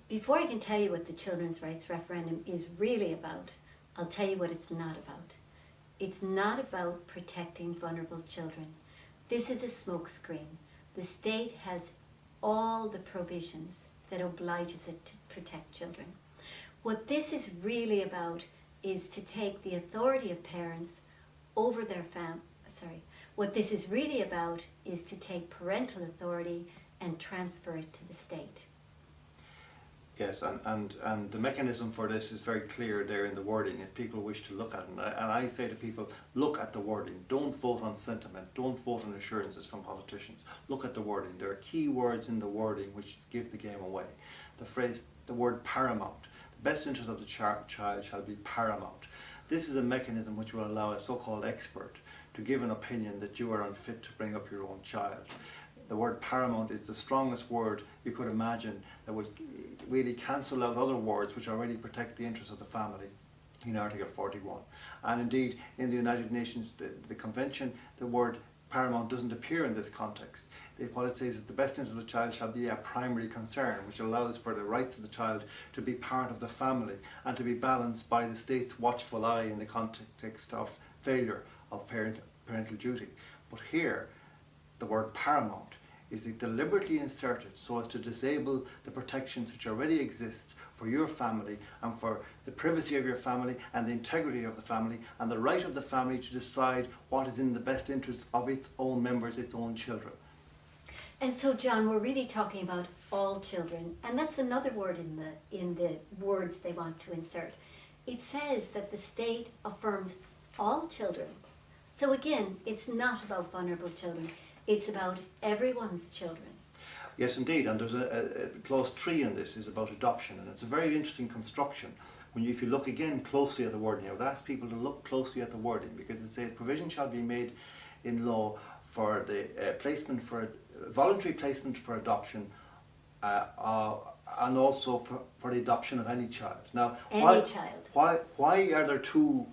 before I can tell you what the Children's Rights Referendum is really about, I'll tell you what it's not about. It's not about protecting vulnerable children. This is a smokescreen. The state has all the provisions that obliges it to protect children. What this is really about is to take the authority of parents over their what this is really about is to take parental authority and transfer it to the state. Yes, and the mechanism for this is very clear there in the wording if people wish to look at it. And I say to people, look at the wording. Don't vote on sentiment. Don't vote on assurances from politicians. Look at the wording. There are key words in the wording which give the game away. The phrase, the word paramount. The best interest of the child shall be paramount. This is a mechanism which will allow a so-called expert to give an opinion that you are unfit to bring up your own child. The word paramount is the strongest word you could imagine that would really cancel out other words which already protect the interests of the family in Article 41. And indeed, in the United Nations, the Convention, the word paramount doesn't appear in this context. What it says is the best interest of the child shall be a primary concern, which allows for the rights of the child to be part of the family and to be balanced by the state's watchful eye in the context of failure of parental duty. But here, the word paramount is deliberately inserted so as to disable the protections which already exist for your family and for the privacy of your family and the integrity of the family and the right of the family to decide what is in the best interest of its own members, its own children. And so, John, we're really talking about all children, and that's another word in the words they want to insert. It says that the state affirms all children. So again, it's not about vulnerable children. It's about everyone's children. Yes, indeed, and there's a clause 3 in this is about adoption, and it's a very interesting construction. If you look again closely at the wording, I would ask people to look closely at the wording because it says provision shall be made in law for the voluntary placement for adoption and also for the adoption of any child. Now, why are there two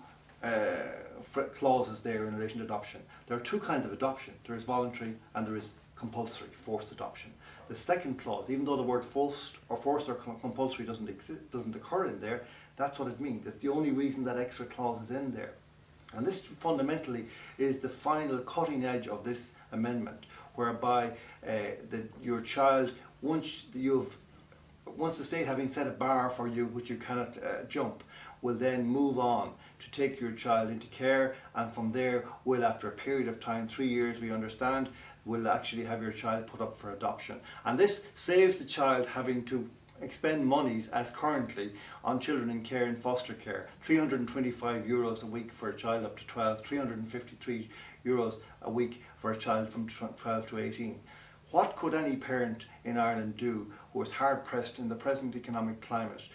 clauses there in relation to adoption? There are two kinds of adoption. There is voluntary and there is compulsory, forced adoption. The second clause, even though the word forced or compulsory doesn't occur in there, that's what it means. It's the only reason that extra clause is in there. And this fundamentally is the final cutting edge of this amendment, whereby your child, once the state having set a bar for you which you cannot jump, will then move on to take your child into care, and from there will, after a period of time, 3 years we understand, will actually have your child put up for adoption. And this saves the child having to expend monies as currently on children in care and foster care. €325 a week for a child up to 12, €353 a week for a child from 12 to 18. What could any parent in Ireland do who is hard pressed in the present economic climate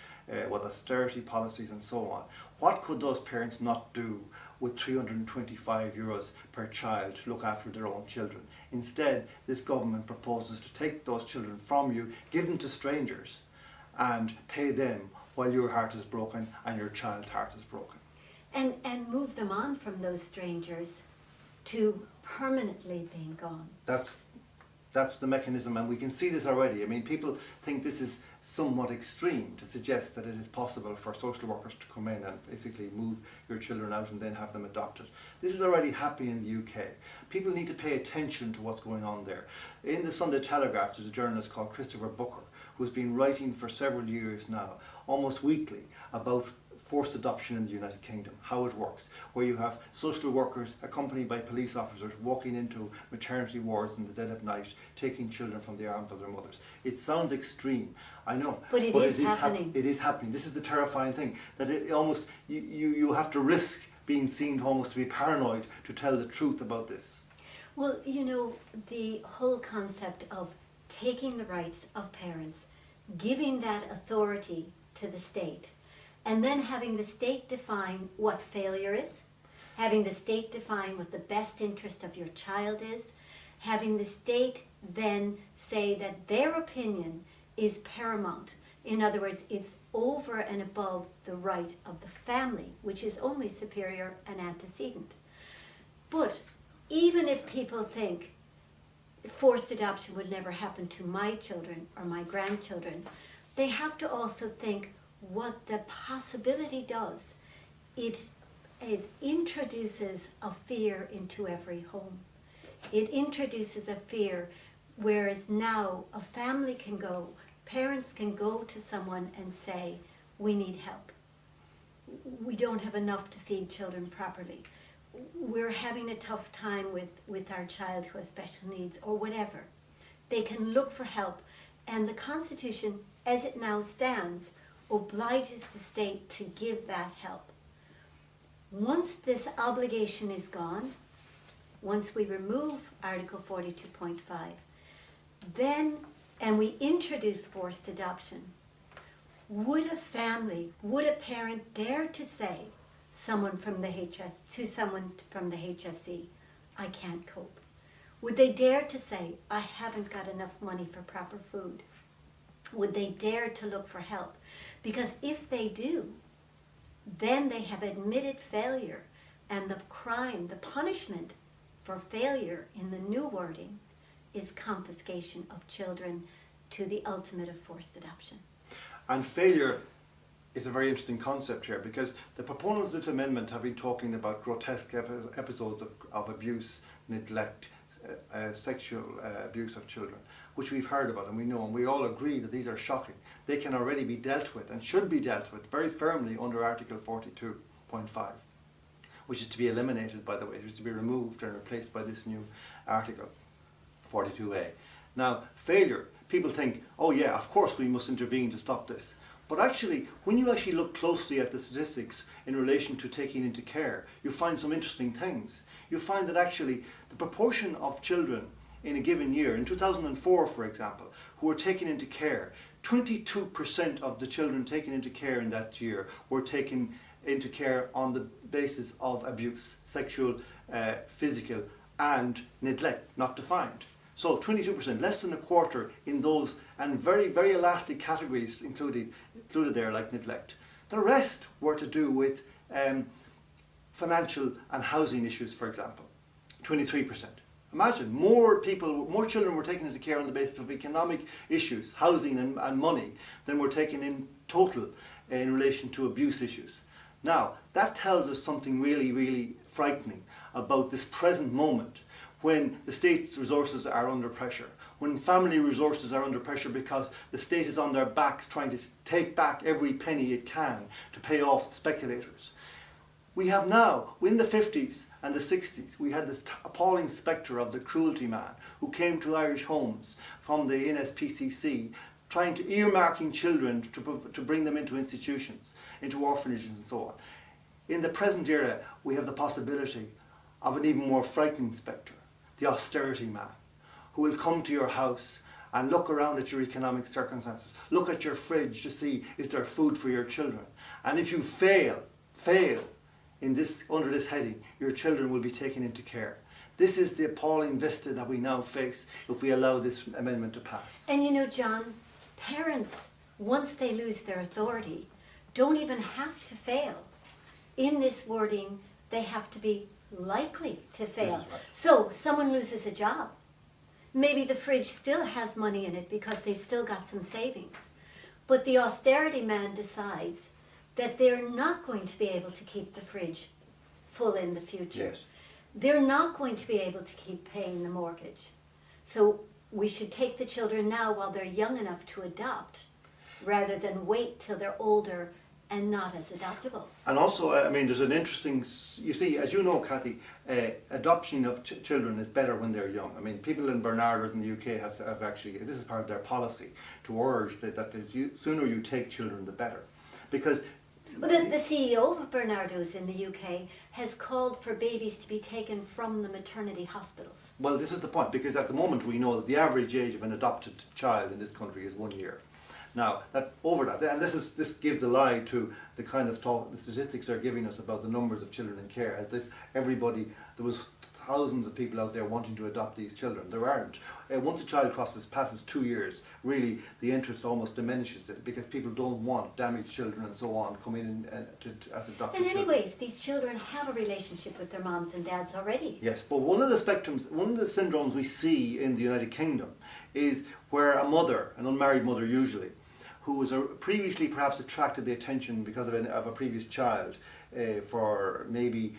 with austerity policies and so on? What could those parents not do with €325 per child to look after their own children? Instead, this government proposes to take those children from you, give them to strangers, and pay them while your heart is broken and your child's heart is broken. And move them on from those strangers to permanently being gone. That's the mechanism, and we can see this already. I mean, people think this is somewhat extreme to suggest that it is possible for social workers to come in and basically move your children out and then have them adopted. This is already happening in the UK. People need to pay attention to what's going on there. In the Sunday Telegraph, there's a journalist called Christopher Booker who's been writing for several years now, almost weekly, about forced adoption in the United Kingdom, how it works, where you have social workers accompanied by police officers walking into maternity wards in the dead of night, taking children from the arms of their mothers. It sounds extreme, I know, but it is happening. It is happening. This is the terrifying thing, that it almost you have to risk being seen to almost to be paranoid to tell the truth about this. Well, you know, the whole concept of taking the rights of parents, giving that authority to the state, and then having the state define what failure is, having the state define what the best interest of your child is, having the state then say that their opinion is paramount. In other words, it's over and above the right of the family, which is only superior and antecedent. But even if people think forced adoption would never happen to my children or my grandchildren, they have to also think what the possibility does. It introduces a fear into every home. It introduces a fear, whereas now a family can go, parents can go to someone and say, we need help. We don't have enough to feed children properly. We're having a tough time with our child who has special needs or whatever. They can look for help. And the Constitution, as it now stands, obliges the state to give that help. Once this obligation is gone, once we remove Article 42.5, then, and we introduce forced adoption, would a family, would a parent dare to say to someone from the HSE, I can't cope? Would they dare to say, I haven't got enough money for proper food? Would they dare to look for help? Because if they do, then they have admitted failure, and the crime, the punishment for failure in the new wording is confiscation of children to the ultimate of forced adoption. And failure is a very interesting concept here, because the proponents of this amendment have been talking about grotesque episodes of abuse, neglect, sexual abuse of children, which we've heard about and we know, and we all agree that these are shocking. They can already be dealt with and should be dealt with very firmly under Article 42.5, which is to be eliminated, by the way, which is to be removed and replaced by this new Article 42A. Now, failure, people think, oh yeah, of course we must intervene to stop this. But actually, when you actually look closely at the statistics in relation to taking into care, you find some interesting things. You find that actually the proportion of children in a given year, in 2004 for example, who were taken into care, 22% of the children taken into care in that year were taken into care on the basis of abuse, sexual, physical and neglect, not defined. So 22%, less than a quarter in those, and very, very elastic categories included there, like neglect. The rest were to do with financial and housing issues, for example, 23%. Imagine, more children were taken into care on the basis of economic issues, housing and money, than were taken in total in relation to abuse issues. Now, that tells us something really, really frightening about this present moment, when the state's resources are under pressure, when family resources are under pressure because the state is on their backs trying to take back every penny it can to pay off the speculators. We have now, in the 50s and the 60s, we had this appalling spectre of the cruelty man who came to Irish homes from the NSPCC, trying to earmarking children to bring them into institutions, into orphanages and so on. In the present era, we have the possibility of an even more frightening spectre, the austerity man, who will come to your house and look around at your economic circumstances, look at your fridge to see is there food for your children. And if you fail in this, under this heading, your children will be taken into care. This is the appalling vista that we now face if we allow this amendment to pass. And you know, John, parents, once they lose their authority, don't even have to fail. In this wording, they have to be likely to fail. Right. So someone loses a job. Maybe the fridge still has money in it because they've still got some savings. But the austerity man decides that they're not going to be able to keep the fridge full in the future. Yes. They're not going to be able to keep paying the mortgage. So we should take the children now while they're young enough to adopt, rather than wait till they're older and not as adoptable. And also, I mean, there's an interesting, you see, as you know, Kathy, adoption of children is better when they're young. I mean, people in Bernardos in the UK have actually, this is part of their policy, to urge that the sooner you take children, the better. Because well, the CEO of Bernardos in the UK has called for babies to be taken from the maternity hospitals. Well, this is the point, because at the moment we know that the average age of an adopted child in this country is 1 year. Now, and this gives a lie to the kind of talk the statistics are giving us about the numbers of children in care, as if there was thousands of people out there wanting to adopt these children. There aren't. Once a child passes 2 years, really the interest almost diminishes it, because people don't want damaged children and so on come in as adopted children. And anyways, these children have a relationship with their moms and dads already. Yes, but one of the syndromes we see in the United Kingdom is where a mother, an unmarried mother usually, who was previously perhaps attracted the attention because of a previous child for maybe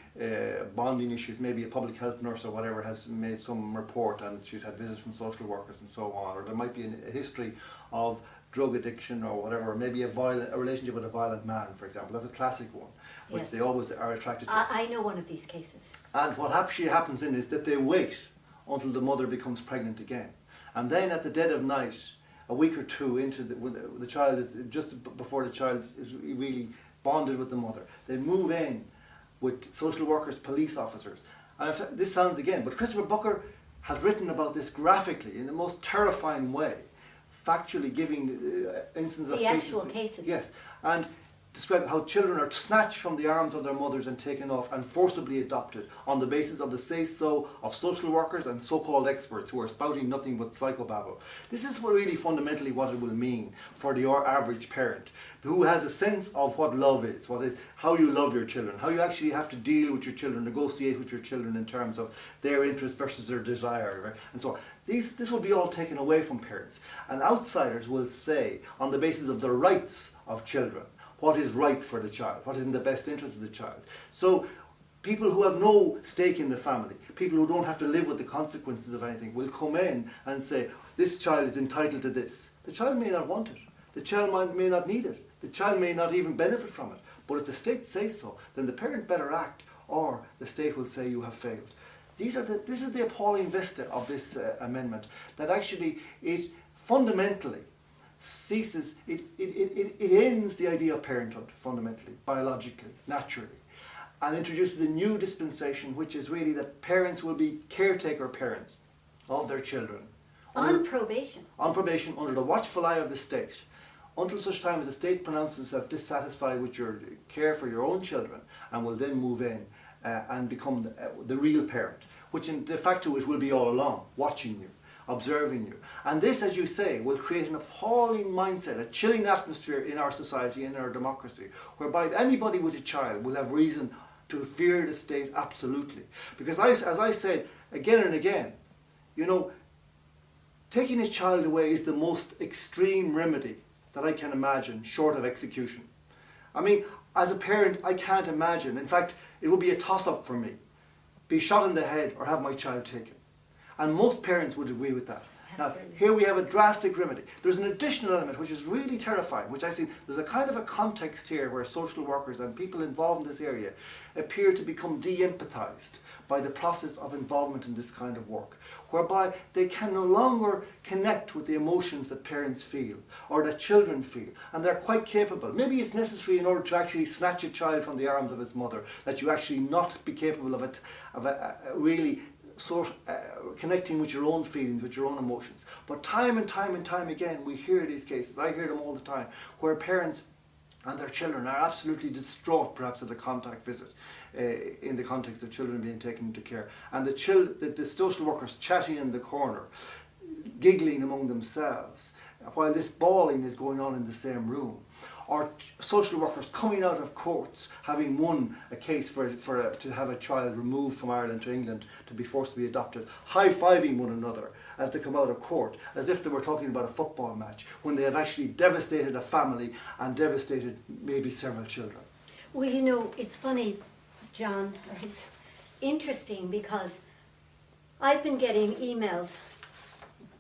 bonding issues, maybe a public health nurse or whatever has made some report and she's had visits from social workers and so on, or there might be a history of drug addiction or whatever, maybe a relationship with a violent man, for example. That's a classic one, which yes. they always are attracted to. I know one of these cases. And what actually happens then is that they wait until the mother becomes pregnant again. And then at the dead of night, a week or two into when the child is, just before the child is really bonded with the mother, they move in with social workers, police officers. And this sounds again, but Christopher Booker has written about this graphically in the most terrifying way, factually giving instances of the cases. actual cases. Yes, and describe how children are snatched from the arms of their mothers and taken off and forcibly adopted on the basis of the say-so of social workers and so-called experts who are spouting nothing but psychobabble. This is really fundamentally what it will mean for the average parent who has a sense of what love is, how you love your children, how you actually have to deal with your children, negotiate with your children in terms of their interest versus their desire, right? And so on. This will be all taken away from parents, and outsiders will say, on the basis of the rights of children, what is right for the child, what is in the best interest of the child. So people who have no stake in the family, people who don't have to live with the consequences of anything, will come in and say, this child is entitled to this. The child may not want it. The child may not need it. The child may not even benefit from it. But if the state says so, then the parent better act, or the state will say you have failed. This is the appalling vista of this amendment, that actually it fundamentally ceases, it ends the idea of parenthood fundamentally, biologically, naturally, and introduces a new dispensation, which is really that parents will be caretaker parents of their children. On probation. On probation, under the watchful eye of the state, until such time as the state pronounces itself dissatisfied with your care for your own children, and will then move in and become the real parent, which in de facto it will be all along, watching you, observing you. And this, as you say, will create an appalling mindset, a chilling atmosphere in our society, in our democracy, whereby anybody with a child will have reason to fear the state absolutely. Because as I said again and again, taking a child away is the most extreme remedy that I can imagine, short of execution. I mean, as a parent, I can't imagine. In fact, it would be a toss-up for me. Be shot in the head or have my child taken. And most parents would agree with that. Absolutely. Now, here we have a drastic remedy. There's an additional element which is really terrifying, which I see there's a kind of a context here where social workers and people involved in this area appear to become de-empathized by the process of involvement in this kind of work, whereby they can no longer connect with the emotions that parents feel or that children feel, and they're quite capable. Maybe it's necessary in order to actually snatch a child from the arms of its mother, that you actually not be capable of really connecting with your own feelings, with your own emotions. But time and time and time again, we hear these cases, I hear them all the time, where parents and their children are absolutely distraught, perhaps at a contact visit, in the context of children being taken into care, and the social workers chatting in the corner, giggling among themselves, while this bawling is going on in the same room. Or social workers coming out of courts, having won a case to have a child removed from Ireland to England to be forced to be adopted, high-fiving one another as they come out of court, as if they were talking about a football match, when they have actually devastated a family and devastated maybe several children. Well, it's funny, John, it's interesting because I've been getting emails,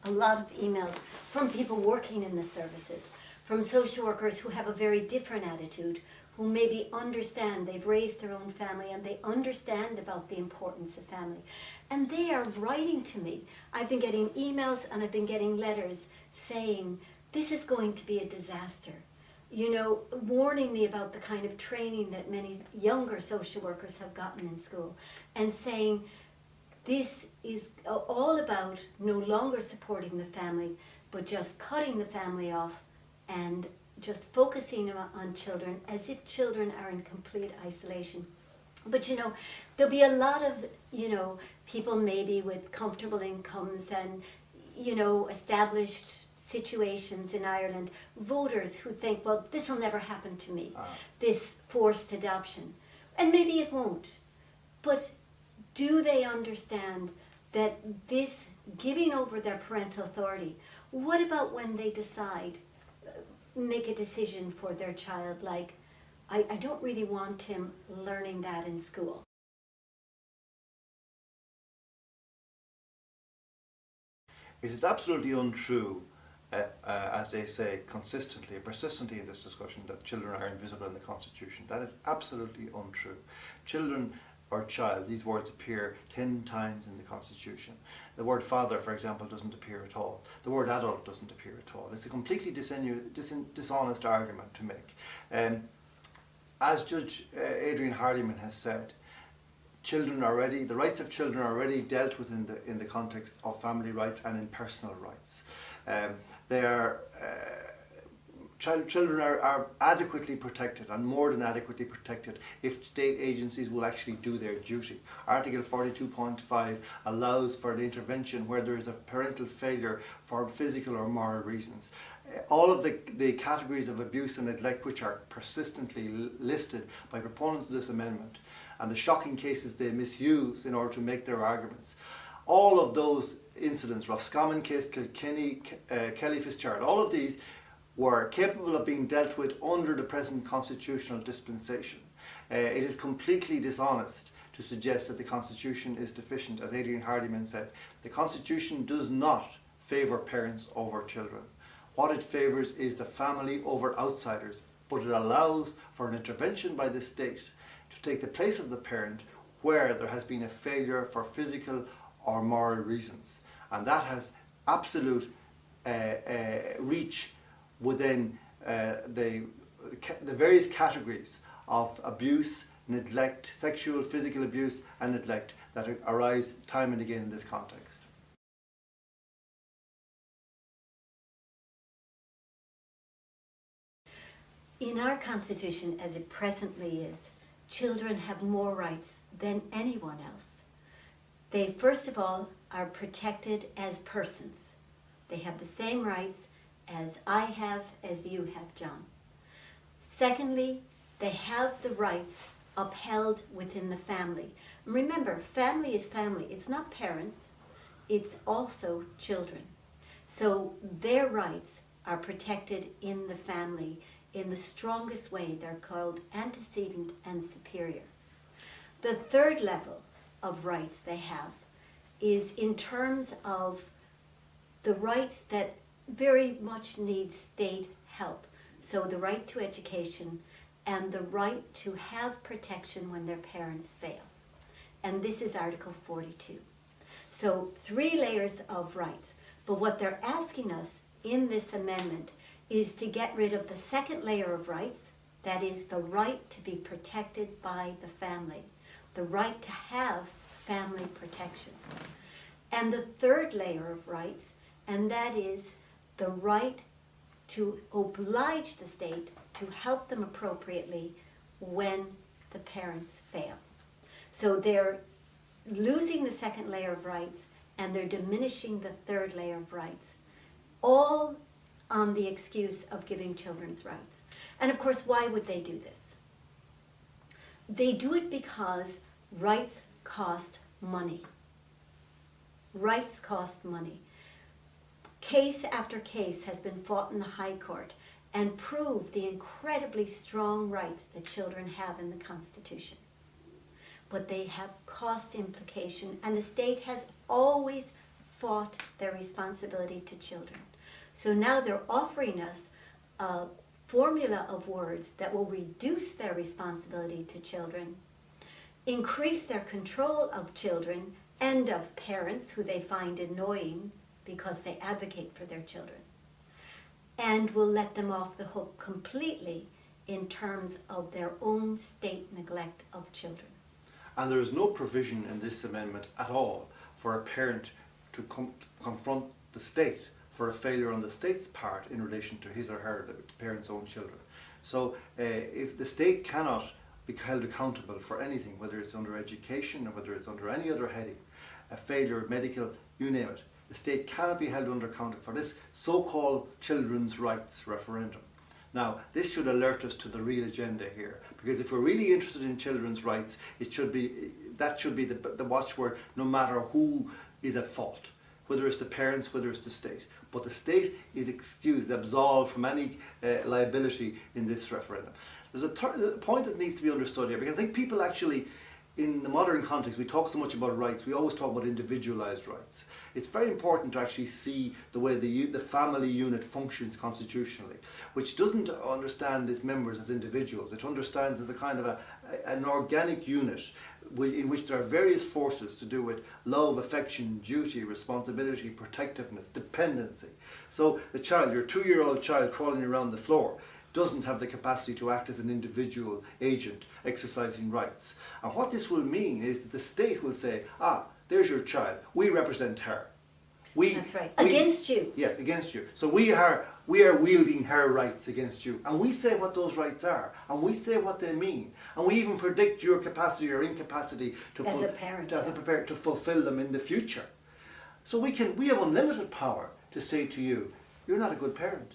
a lot of emails, from people working in the services, from social workers who have a very different attitude, who maybe understand, they've raised their own family and they understand about the importance of family. And they are writing to me. I've been getting emails and I've been getting letters saying, this is going to be a disaster. Warning me about the kind of training that many younger social workers have gotten in school, and saying, this is all about no longer supporting the family, but just cutting the family off and just focusing on children as if children are in complete isolation. But there'll be a lot of, people maybe with comfortable incomes and, established situations in Ireland, voters who think, well, this will never happen to me, this forced adoption. And maybe it won't. But do they understand that this giving over their parental authority, what about when they decide, make a decision for their child, like, I don't really want him learning that in school. It is absolutely untrue, as they say consistently and persistently in this discussion, that children are invisible in the Constitution. That is absolutely untrue. Children or child, these words appear 10 times in the Constitution. The word father, for example, doesn't appear at all. The word adult doesn't appear at all. It's a completely dishonest argument to make. As Judge Adrian Hardiman has said, the rights of children are already dealt with in the context of family rights and in personal rights. Children are adequately protected, and more than adequately protected, if state agencies will actually do their duty. Article 42.5 allows for the intervention where there is a parental failure for physical or moral reasons. All of the categories of abuse and neglect which are persistently listed by proponents of this amendment, and the shocking cases they misuse in order to make their arguments, all of those incidents, Roscommon case, Kilkenny, Kelly Fitzgerald, all of these were capable of being dealt with under the present constitutional dispensation. It is completely dishonest to suggest that the Constitution is deficient. As Adrian Hardiman said, the Constitution does not favour parents over children. What it favours is the family over outsiders, but it allows for an intervention by the state to take the place of the parent where there has been a failure for physical or moral reasons. And that has absolute reach within the various categories of abuse, neglect, sexual, physical abuse and neglect that arise time and again in this context. In our Constitution, as it presently is, children have more rights than anyone else. They, first of all, are protected as persons. They have the same rights as I have, as you have, John. Secondly, they have the rights upheld within the family. Remember, family is family. It's not parents, it's also children. So their rights are protected in the family in the strongest way. They're called antecedent and superior. The third level of rights they have is in terms of the rights that very much need state help. So the right to education and the right to have protection when their parents fail. And this is Article 42. So 3 layers of rights. But what they're asking us in this amendment is to get rid of the second layer of rights, that is the right to be protected by the family, the right to have family protection. And the third layer of rights, and that is the right to oblige the state to help them appropriately when the parents fail. So they're losing the second layer of rights and they're diminishing the third layer of rights, all on the excuse of giving children's rights. And of course, why would they do this? They do it because rights cost money. Rights cost money. Case after case has been fought in the High Court and proved the incredibly strong rights that children have in the Constitution. But they have cost implication, and the state has always fought their responsibility to children. So now they're offering us a formula of words that will reduce their responsibility to children, increase their control of children and of parents who they find annoying because they advocate for their children, and will let them off the hook completely in terms of their own state neglect of children. And there is no provision in this amendment at all for a parent to confront the state for a failure on the state's part in relation to his or her, the parent's own children. So if the state cannot be held accountable for anything, whether it's under education or whether it's under any other heading, a failure, medical, you name it, the state cannot be held under account for this so-called children's rights referendum. Now, this should alert us to the real agenda here, because if we're really interested in children's rights, that should be the watchword, no matter who is at fault. whether it's the parents, whether it's the state. But the state is excused, absolved from any liability in this referendum. There's a point that needs to be understood here, because I think people actually, in the modern context, we talk so much about rights, we always talk about individualised rights. It's very important to actually see the way the family unit functions constitutionally, which doesn't understand its members as individuals. It understands as a kind of an organic unit in which there are various forces to do with love, affection, duty, responsibility, protectiveness, dependency. So the child, your 2-year-old child crawling around the floor, doesn't have the capacity to act as an individual agent exercising rights. And what this will mean is that the state will say, there's your child, we represent her. That's right, against you. Yes, against you. So we are wielding her rights against you. And we say what those rights are, and we say what they mean. And we even predict your capacity or incapacity to as a parent to fulfill them in the future. So we have unlimited power to say to you, you're not a good parent.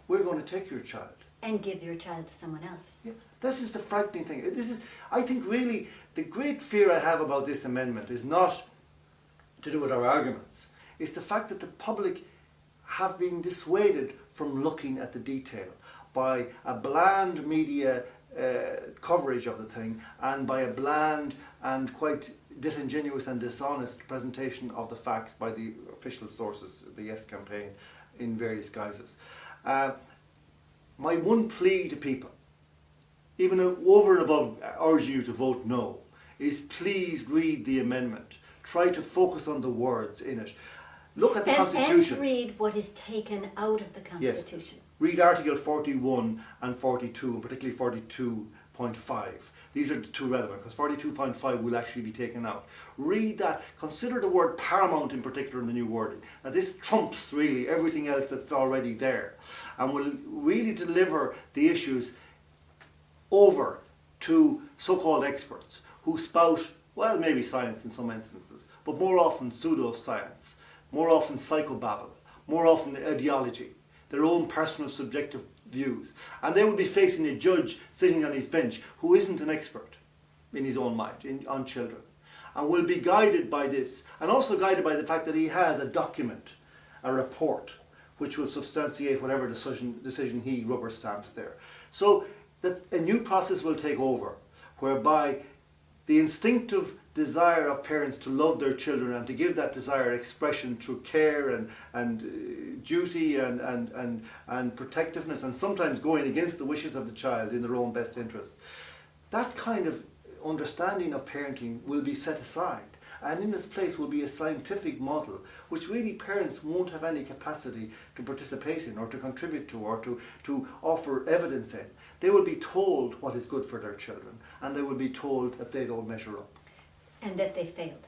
We're going to take your child. And give your child to someone else. Yeah, this is the frightening thing. I think really, the great fear I have about this amendment is not to do with our arguments. It's the fact that the public have been dissuaded from looking at the detail by a bland media coverage of the thing, and by a bland and quite disingenuous and dishonest presentation of the facts by the official sources, the Yes campaign, in various guises. My one plea to people, even over and above urging you to vote no, is please read the amendment. Try to focus on the words in it. Look at the Constitution. And read what is taken out of the Constitution. Yes. Read Article 41 and 42, and particularly 42.5. These are the two relevant, because 42.5 will actually be taken out. Read that. Consider the word paramount in particular in the new wording. Now this trumps really everything else that's already there, and will really deliver the issues over to so-called experts who spout, well, maybe science in some instances, but more often pseudoscience, more often psychobabble, more often ideology, their own personal subjective views. And they will be facing a judge sitting on his bench who isn't an expert in his own mind on children, and will be guided by this, and also guided by the fact that he has a document, a report, which will substantiate whatever decision he rubber stamps there. So that a new process will take over, whereby the instinctive desire of parents to love their children and to give that desire expression through care and duty and protectiveness, and sometimes going against the wishes of the child in their own best interests. That kind of understanding of parenting will be set aside, and in its place will be a scientific model which really parents won't have any capacity to participate in or to contribute to or to offer evidence in. They will be told what is good for their children, and they will be told that they don't measure up. And that they failed.